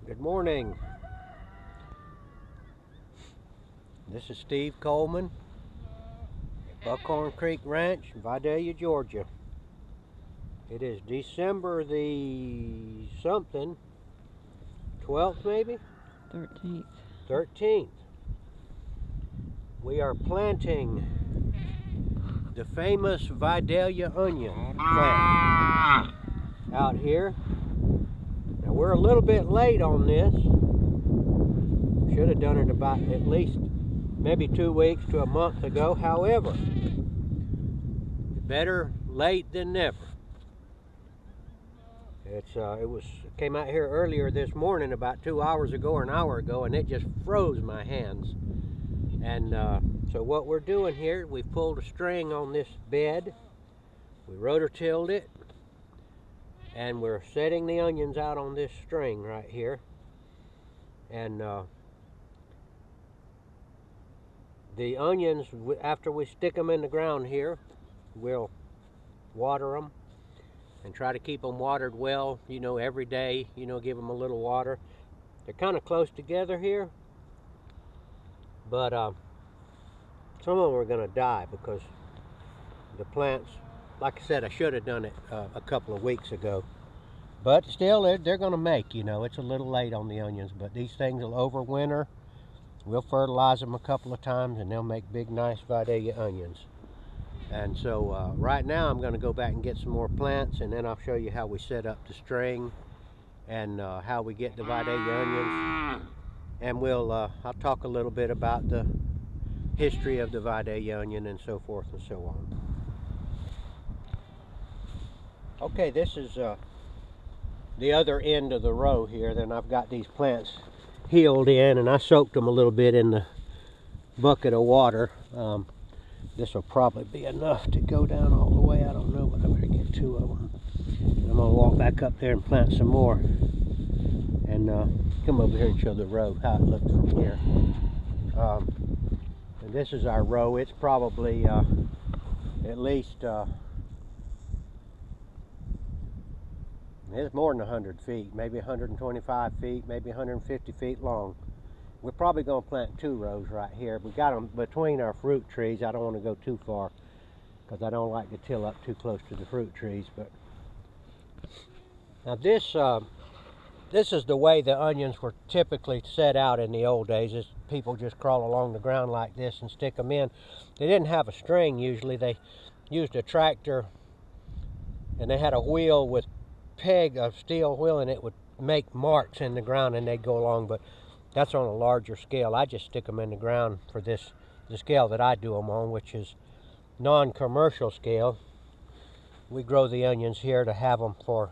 Good morning. This is Steve Coleman at Buckhorn Creek Ranch, Vidalia, Georgia. It is December the something, 12th maybe? 13th. 13th. We are planting the famous Vidalia onion plant out here. Now we're a little bit late on this. Should have done it about at least maybe 2 weeks to a month ago. However, better late than never. It came out here earlier this morning about 2 hours ago or an hour ago, and it just froze my hands. And so what we're doing here, we pulled a string on this bed, we rototilled it, and we're setting the onions out on this string right here. And the onions, after we stick them in the ground here, we'll water them and try to keep them watered well, every day, give them a little water. They're kind of close together here, but some of them are going to die because the plants, like I said, I should have done it a couple of weeks ago. But still, they're going to make, it's a little late on the onions, but these things will overwinter. We'll fertilize them a couple of times and they'll make big, nice Vidalia onions. And so right now I'm going to go back and get some more plants, and then I'll show you how we set up the string and how we get the Vidalia onions. And I'll talk a little bit about the history of the Vidalia onion and so forth and so on. Okay, this is the other end of the row here. Then I've got these plants healed in, and I soaked them a little bit in the bucket of water. This will probably be enough to go down all the way. I don't know, but I better get 2 of them. I'm going to walk back up there and plant some more. And come over here and show the row, how it looks from here. And this is our row. It's probably at least, it's more than 100 feet, maybe 125 feet, maybe 150 feet long. We're probably going to plant 2 rows right here. We got them between our fruit trees. I don't want to go too far because I don't like to till up too close to the fruit trees. But now this is the way the onions were typically set out in the old days. Is people just crawl along the ground like this and stick them in. They didn't have a string usually. They used a tractor, and they had a wheel with a steel wheel, and it would make marks in the ground and they'd go along. But that's on a larger scale. I just stick them in the ground for the scale that I do them on, which is non-commercial scale. We grow the onions here to have them for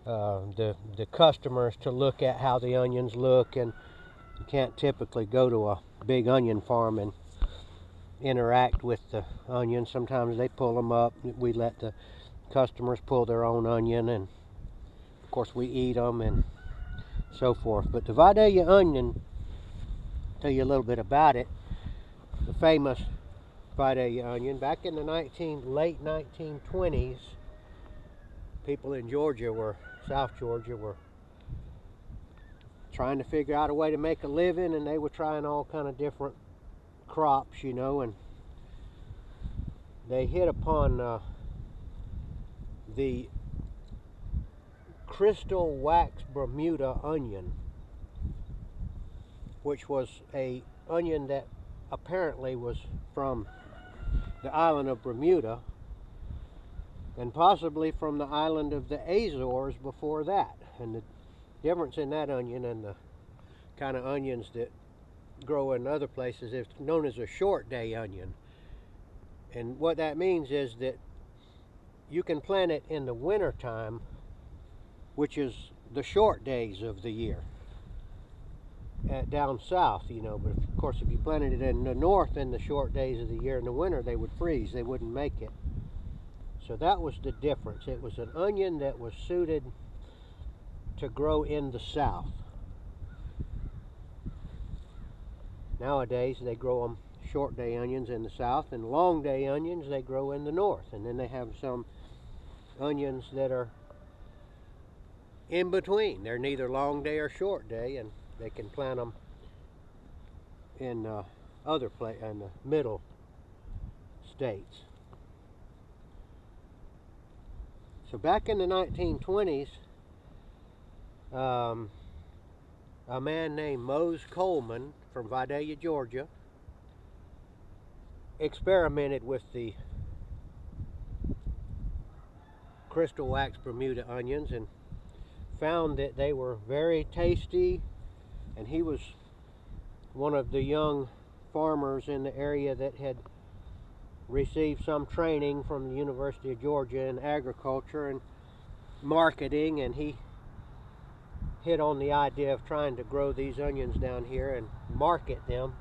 the customers to look at how the onions look, and you can't typically go to a big onion farm and interact with the onions. Sometimes they pull them up. We let the customers pull their own onion, and of course we eat them and so forth. But the Vidalia onion, tell you a little bit about it. The famous Vidalia onion, back in the late 1920s, people in South Georgia were trying to figure out a way to make a living, and they were trying all kind of different crops, and they hit upon the crystal wax Bermuda onion, which was a onion that apparently was from the island of Bermuda, and possibly from the island of the Azores before that. And the difference in that onion and the kind of onions that grow in other places is known as a short day onion. And what that means is that you can plant it in the winter time, which is the short days of the year down south, but of course if you planted it in the north in the short days of the year in the winter, they would freeze, they wouldn't make it. So that was the difference. It was an onion that was suited to grow in the south. Nowadays they grow them short day onions in the south, and long day onions they grow in the north. And then they have some onions that are in between. They're neither long day or short day, and they can plant them in in the middle states. So back in the 1920s, a man named Mose Coleman from Vidalia, Georgia, experimented with the crystal wax Bermuda onions and found that they were very tasty, and he was one of the young farmers in the area that had received some training from the University of Georgia in agriculture and marketing, and he hit on the idea of trying to grow these onions down here and market them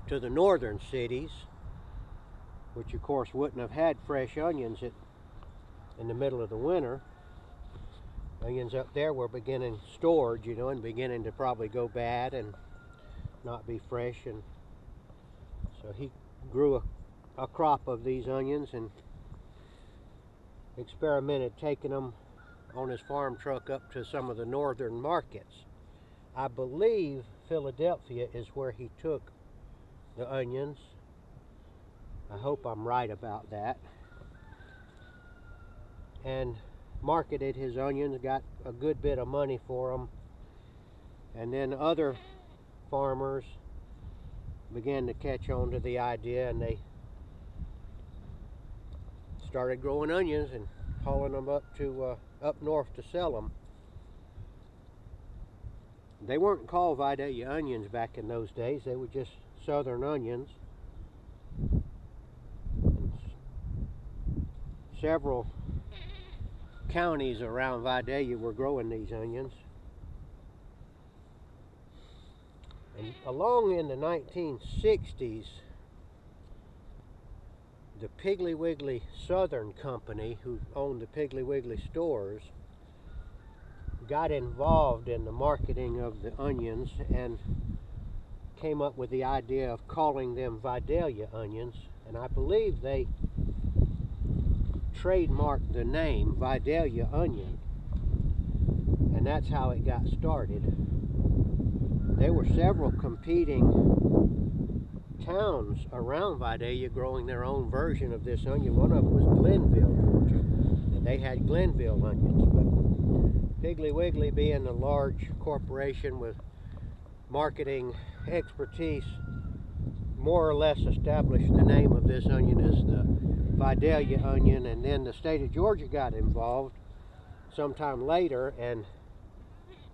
to the northern cities, which of course wouldn't have had fresh onions in the middle of the winter. Onions up there were beginning stored, you know, and beginning to probably go bad and not be fresh, and so he grew a crop of these onions and experimented taking them on his farm truck up to some of the northern markets. I believe Philadelphia is where he took the onions. I hope I'm right about that. And marketed his onions, got a good bit of money for them, and then other farmers began to catch on to the idea, and they started growing onions and hauling them up north to sell them. They weren't called Vidalia onions back in those days. They were just southern onions. And several counties around Vidalia were growing these onions. And along in the 1960s, the Piggly Wiggly Southern Company, who owned the Piggly Wiggly stores, got involved in the marketing of the onions and came up with the idea of calling them Vidalia onions. And I believe they trademarked the name Vidalia onion, and that's how it got started. There were several competing towns around Vidalia growing their own version of this onion. One of them was Glenville, Georgia, and they had Glenville onions. But Piggly Wiggly, being a large corporation with marketing expertise, more or less established the name of this onion as the Vidalia onion, and then the state of Georgia got involved sometime later and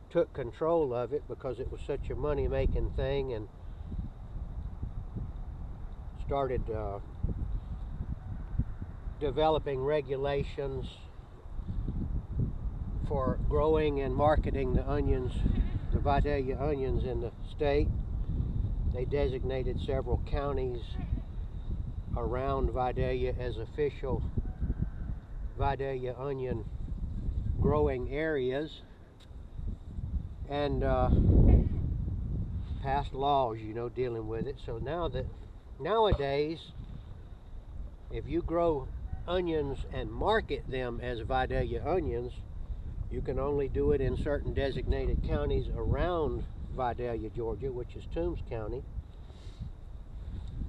took control of it because it was such a money-making thing, and started developing regulations for growing and marketing the onions, the Vidalia onions in the state. They designated several counties around Vidalia as official Vidalia onion growing areas, and passed laws, you know, dealing with it. So nowadays, if you grow onions and market them as Vidalia onions, you can only do it in certain designated counties around Vidalia, Georgia, which is Toombs County,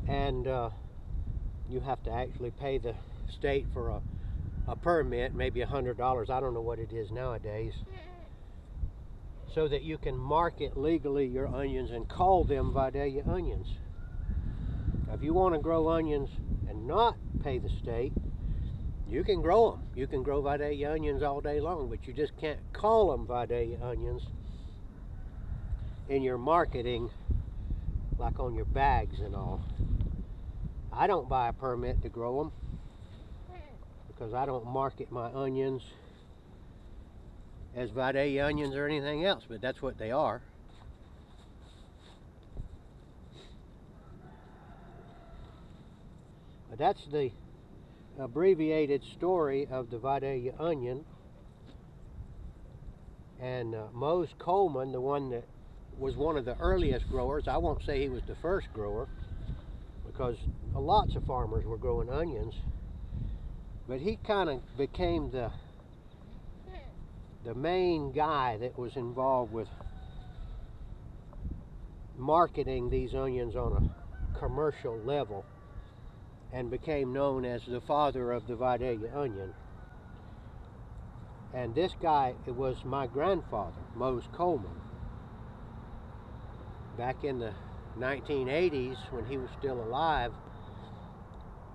and you have to actually pay the state for a permit, maybe $100. I don't know what it is nowadays, so that you can market legally your onions and call them Vidalia onions. Now, if you want to grow onions and not pay the state, you can grow them. You can grow Vidalia onions all day long, but you just can't call them Vidalia onions in your marketing, like on your bags and all. I don't buy a permit to grow them because I don't market my onions as Vidalia onions or anything else, but that's what they are. But that's the abbreviated story of the Vidalia onion. And Mose Coleman, the one that was one of the earliest growers, I won't say he was the first grower, because lots of farmers were growing onions, but he kind of became the the main guy that was involved with marketing these onions on a commercial level, and became known as the father of the Vidalia onion. And this guy, it was my grandfather, Mose Coleman. Back in the 1980s, when he was still alive,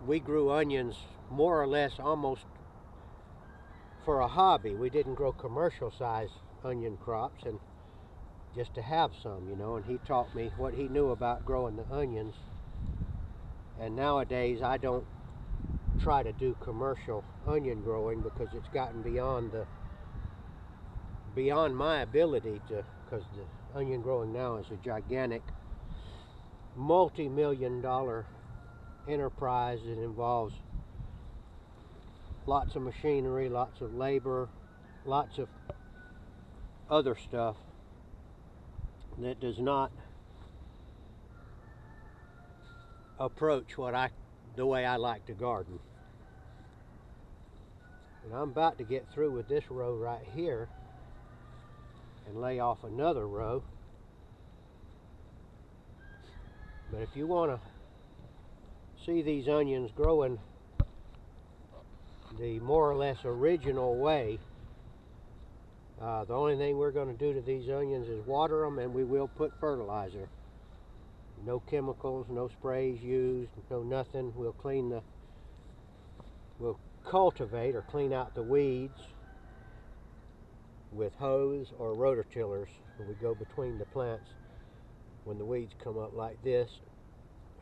we grew onions more or less almost for a hobby. We didn't grow commercial size onion crops, and just to have some, you know, and he taught me what he knew about growing the onions. And nowadays I don't try to do commercial onion growing because it's gotten beyond my ability to, because the onion growing now is a gigantic multi-million-dollar enterprise that involves lots of machinery, lots of labor, lots of other stuff that does not approach the way I like to garden. And I'm about to get through with this row right here and lay off another row. But if you want to see these onions growing the more or less original way, the only thing we're going to do to these onions is water them, and we will put fertilizer. No chemicals, no sprays used, no nothing. We'll cultivate or clean out the weeds with hose or rototillers. We go between the plants when the weeds come up like this,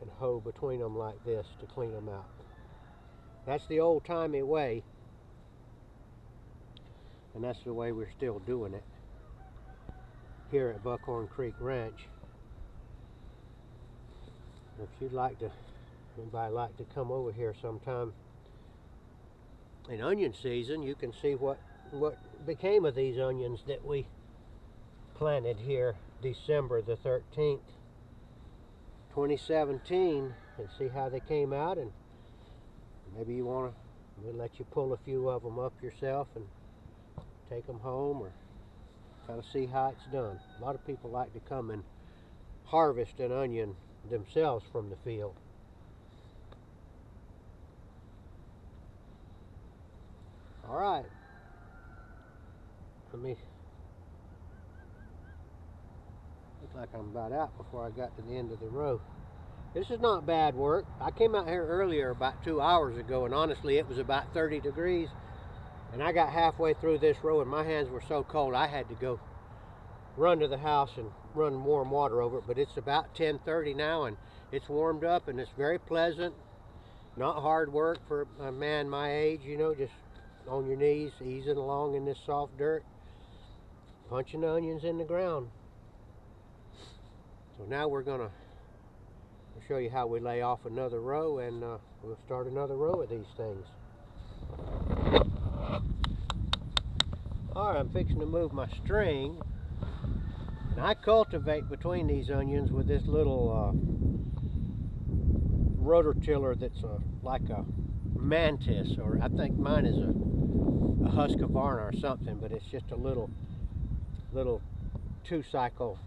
and hoe between them like this to clean them out. That's the old-timey way, and that's the way we're still doing it here at Buckhorn Creek Ranch. If anybody like to come over here sometime in onion season, you can see what became of these onions that we planted here December the 13th, 2017, and see how they came out. And maybe we'll let you pull a few of them up yourself and take them home, or kind of see how it's done. A lot of people like to come and harvest an onion themselves from the field. All right, look like I'm about out before I got to the end of the row. This is not bad work. I came out here earlier about 2 hours ago, and honestly it was about 30 degrees, and I got halfway through this row and my hands were so cold I had to go run to the house and run warm water over it. But it's about 10:30 now, and it's warmed up, and it's very pleasant. Not hard work for a man my age, you know, just on your knees, easing along in this soft dirt, punching the onions in the ground. So now we're gonna show you how we lay off another row, and we'll start another row of these things. All right, I'm fixing to move my string. And I cultivate between these onions with this little rototiller that's like a Mantis, or I think mine is a Husqvarna or something, but it's just a little 2-cycle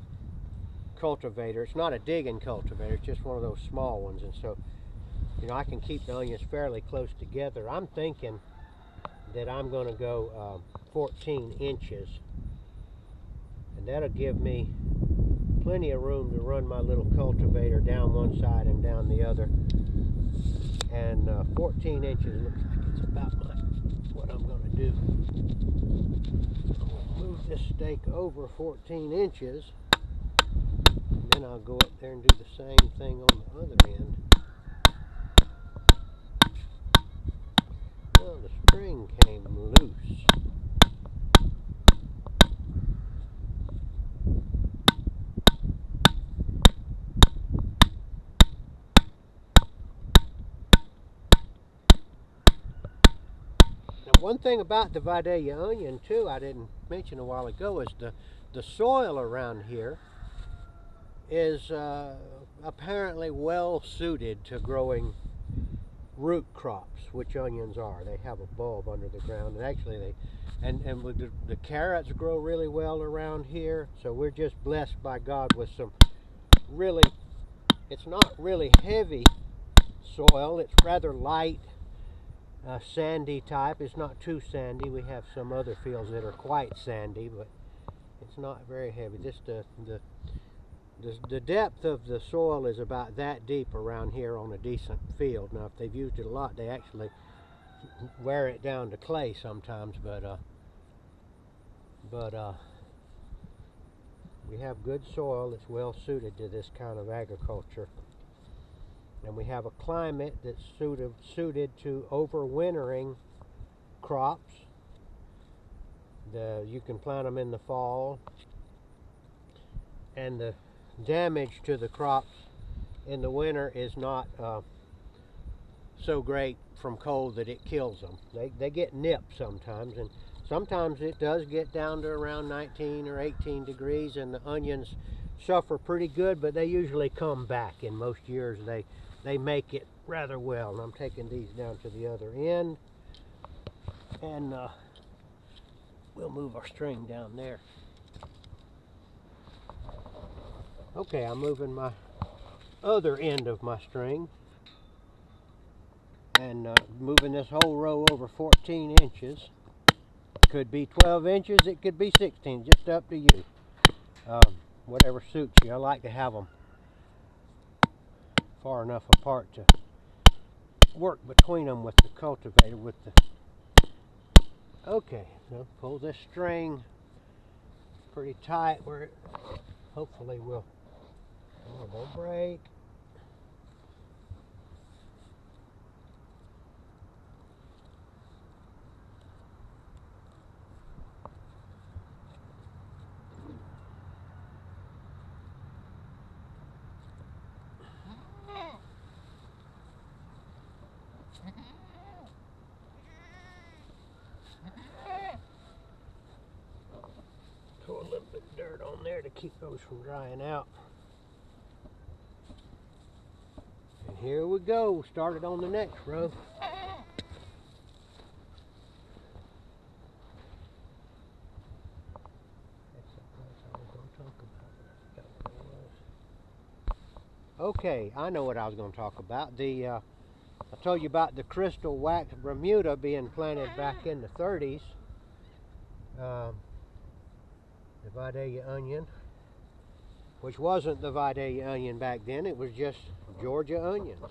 cultivator. It's not a digging cultivator, it's just one of those small ones, and so, you know, I can keep the onions fairly close together. I'm thinking that I'm going to go 14 inches, and that'll give me plenty of room to run my little cultivator down one side and down the other. And 14 inches looks like it's about what I'm going to do. I'll move this stake over 14 inches, and then I'll go up there and do the same thing on the other end. Well, the string came loose. One thing about the Vidalia onion too, I didn't mention a while ago, is the soil around here is apparently well suited to growing root crops, which onions are. They have a bulb under the ground, and actually and with the carrots grow really well around here. So we're just blessed by God with some really, it's not really heavy soil. It's rather light, sandy type. It's not too sandy. We have some other fields that are quite sandy, but it's not very heavy. Just the depth of the soil is about that deep around here on a decent field. Now, if they've used it a lot, they actually wear it down to clay sometimes, but we have good soil that's well suited to this kind of agriculture. And we have a climate that's suited to overwintering crops. You can plant them in the fall, and the damage to the crops in the winter is not so great from cold that it kills them. They get nipped sometimes, and sometimes it does get down to around 19 or 18 degrees, and the onions suffer pretty good, but they usually come back. In most years they make it rather well. And I'm taking these down to the other end, and we'll move our string down there. Okay, I'm moving my other end of my string, and moving this whole row over 14 inches. Could be 12 inches, it could be 16, just up to you. Whatever suits you. I like to have them far enough apart to work between them with the cultivator. Okay, now pull this string pretty tight where it hopefully will, it won't break. Throw a little bit of dirt on there to keep those from drying out. And here we go, started on the next row. Okay, I know what I was going to talk about. I told you about the crystal wax Bermuda being planted back in the 30s. The Vidalia onion, which wasn't the Vidalia onion back then, it was just Georgia onions.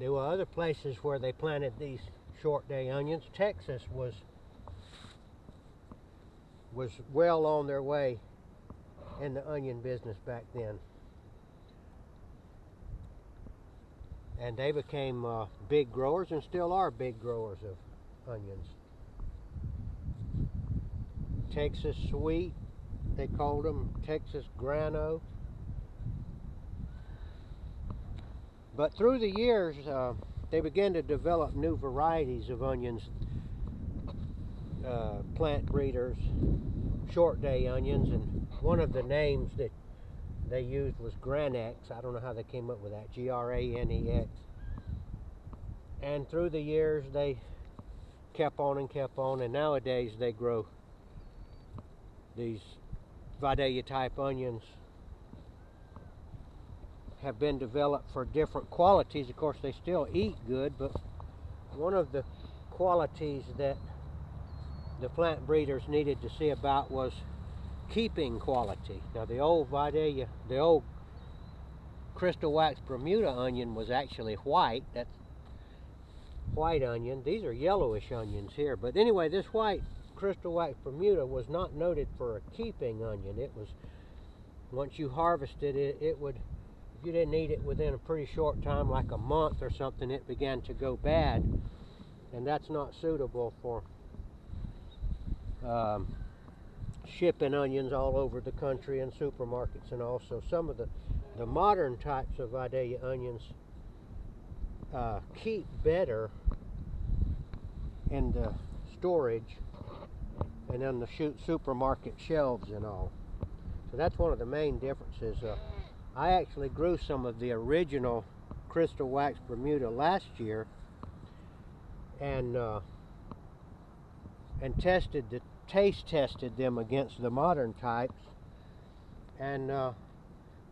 There were other places where they planted these short day onions. Texas was well on their way in the onion business back then. And they became big growers, and still are big growers of onions. Texas sweet, they called them, Texas grano. But through the years, they began to develop new varieties of onions, plant breeders, short day onions, and one of the names that they used was Granex. I don't know how they came up with that, Granex. And through the years, they kept on, and nowadays they grow these Vidalia type onions. Have been developed for different qualities. Of course, they still eat good, but one of the qualities that the plant breeders needed to see about was keeping quality. Now, the old Vidalia, the old crystal wax Bermuda onion was actually white. That's white onion. These are yellowish onions here. But anyway, this white crystal wax Bermuda was not noted for a keeping onion. It was, once you harvested it, it would, if you didn't eat it within a pretty short time, like a month or something, it began to go bad. And that's not suitable for shipping onions all over the country and supermarkets. And also some of the modern types of Vidalia onions keep better in the storage and on the supermarket shelves and all. So that's one of the main differences. I actually grew some of the original crystal wax Bermuda last year and taste tested them against the modern types, and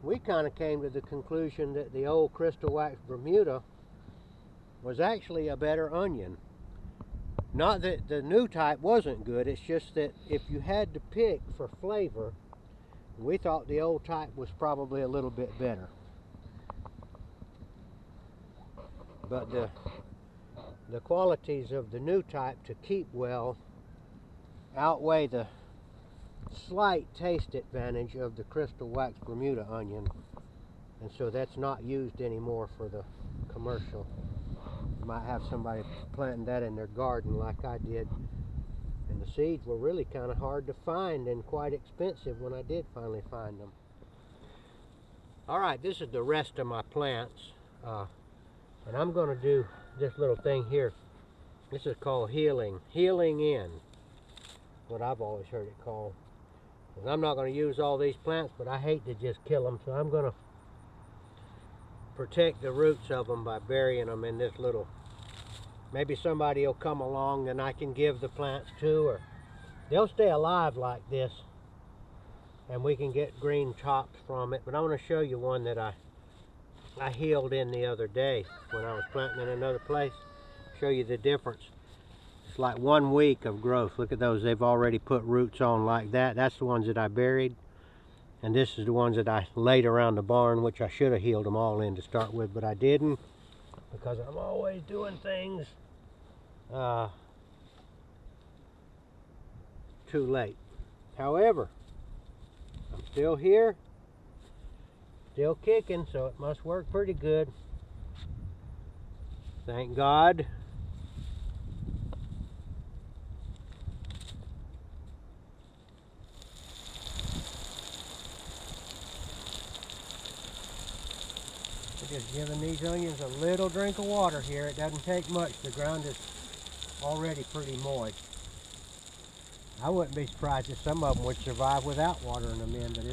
we kind of came to the conclusion that the old crystal wax Bermuda was actually a better onion. Not that the new type wasn't good, it's just that if you had to pick for flavor, we thought the old type was probably a little bit better. But the qualities of the new type to keep well outweigh the slight taste advantage of the crystal wax Bermuda onion, and so that's not used anymore for the commercial. You might have somebody planting that in their garden like I did, and the seeds were really kind of hard to find and quite expensive when I did finally find them. Alright, this is the rest of my plants, and I'm going to do this little thing here. This is called healing in, what I've always heard it called. And I'm not going to use all these plants, but I hate to just kill them, so I'm going to protect the roots of them by burying them in this little, maybe somebody will come along and I can give the plants to, or they'll stay alive like this and we can get green tops from it. But I want to show you one that I healed in the other day when I was planting in another place. Show you the difference. It's like 1 week of growth. Look at those, they've already put roots on like that. That's the ones that I buried. And this is the ones that I laid around the barn, which I should have healed them all in to start with, but I didn't, because I'm always doing things too late. However, I'm still here, still kicking, so it must work pretty good. Thank God. Just giving these onions a little drink of water here. It doesn't take much. The ground is already pretty moist. I wouldn't be surprised if some of them would survive without watering them in, but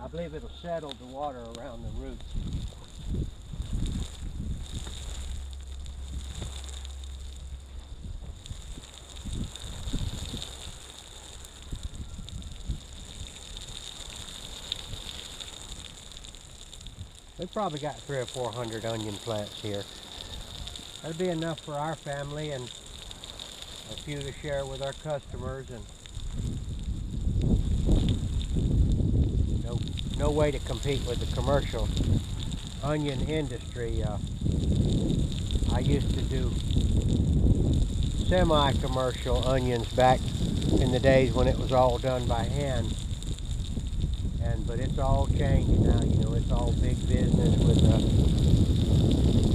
I believe it'll settle the water around the roots. We've probably got 300 or 400 onion plants here. That'll be enough for our family and a few to share with our customers, and no way to compete with the commercial onion industry. I used to do semi-commercial onions back in the days when it was all done by hand. But it's all changed now, you know, it's all big business with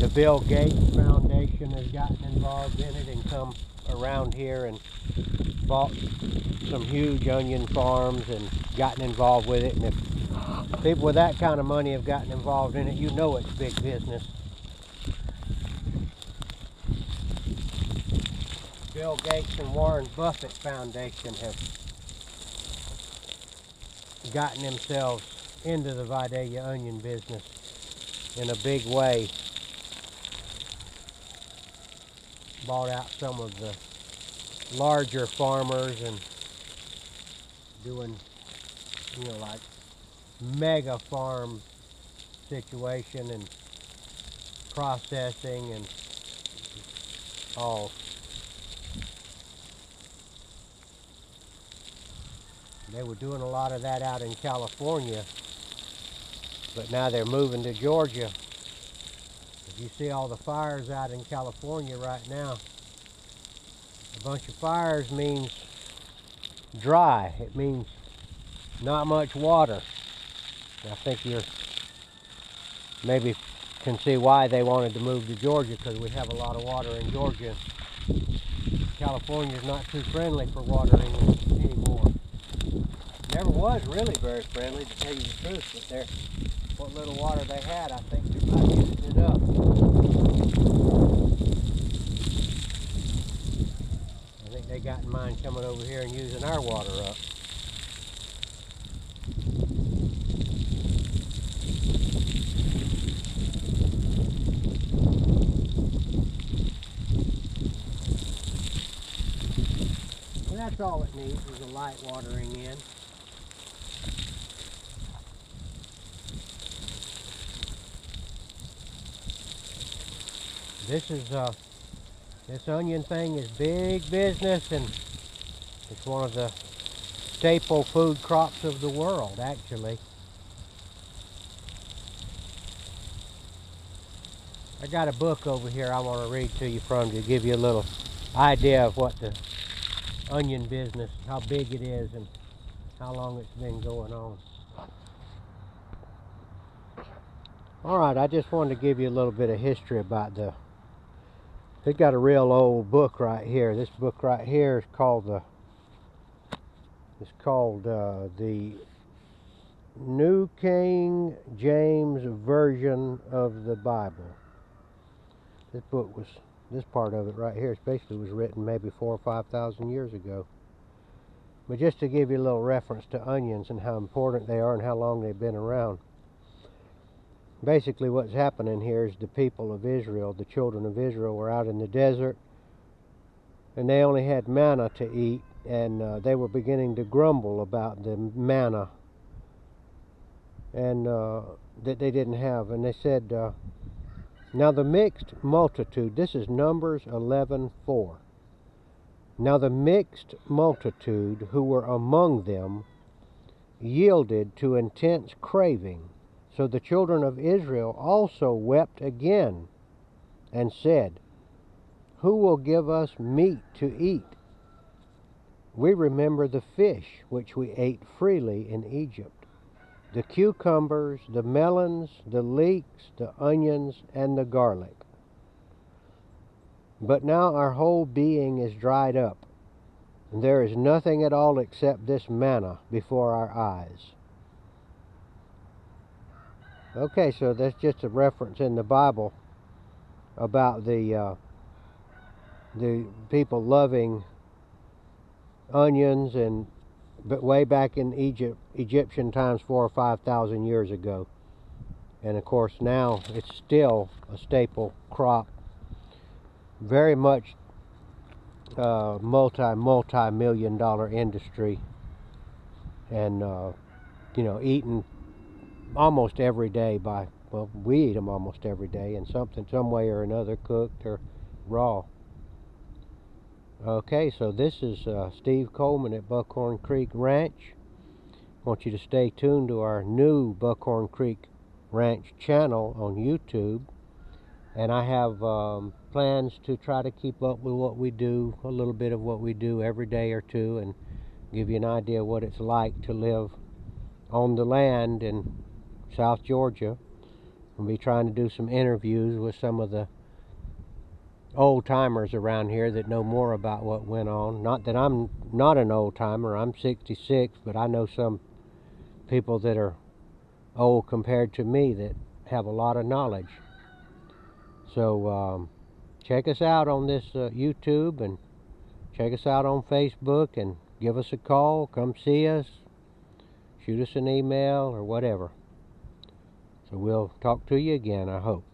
the Bill Gates Foundation has gotten involved in it and come around here and bought some huge onion farms and gotten involved with it. And if people with that kind of money have gotten involved in it, you know it's big business. Bill Gates and Warren Buffett Foundation have gotten themselves into the Vidalia onion business in a big way. Bought out some of the larger farmers and doing, you know, like mega farm situation and processing and all. They were doing a lot of that out in California, but now they're moving to Georgia. If you see all the fires out in California right now, a bunch of fires means dry. It means not much water. I think you maybe can see why they wanted to move to Georgia, because we have a lot of water in Georgia. California is not too friendly for watering anymore. Never was really very friendly, to tell you the truth, but what little water they had, I think they're not using it up. I think they got in mind coming over here and using our water up. that's all it needs is a light watering in. This onion thing is big business, and it's one of the staple food crops of the world, actually. I got a book over here I want to read to you from to give you a little idea of what the onion business, how big it is and how long it's been going on. Alright, I just wanted to give you a little bit of history about they got a real old book right here. This book right here is called the New King James Version of the Bible. This part of it right here basically was written maybe 4,000 or 5,000 years ago. But just to give you a little reference to onions and how important they are and how long they've been around. Basically what's happening here is the people of Israel, the children of Israel, were out in the desert and they only had manna to eat, and they were beginning to grumble about the manna and that they didn't have. And they said, now the mixed multitude, this is Numbers 11:4. Now the mixed multitude who were among them yielded to intense craving. So the children of Israel also wept again and said, who will give us meat to eat? We remember the fish which we ate freely in Egypt, the cucumbers, the melons, the leeks, the onions, and the garlic. But now our whole being is dried up, and there is nothing at all except this manna before our eyes. Okay, so that's just a reference in the Bible about the people loving onions, but way back in Egyptian times 4,000 or 5,000 years ago. And of course now it's still a staple crop, very much multi-million dollar industry, and you know, eaten almost every day well, we eat them almost every day in some way or another, cooked or raw. Okay, so this is Steve Coleman at Buckhorn Creek Ranch. I want you to stay tuned to our new Buckhorn Creek Ranch channel on YouTube, and I have plans to try to keep up with what we do, a little bit of what we do every day or two, and give you an idea of what it's like to live on the land in South Georgia. We'll be trying to do some interviews with some of the old timers around here that know more about what went on. Not that I'm not an old timer, I'm 66, but I know some people that are old compared to me that have a lot of knowledge. So check us out on this YouTube, and check us out on Facebook, and give us a call, come see us, shoot us an email or whatever. So we'll talk to you again, I hope.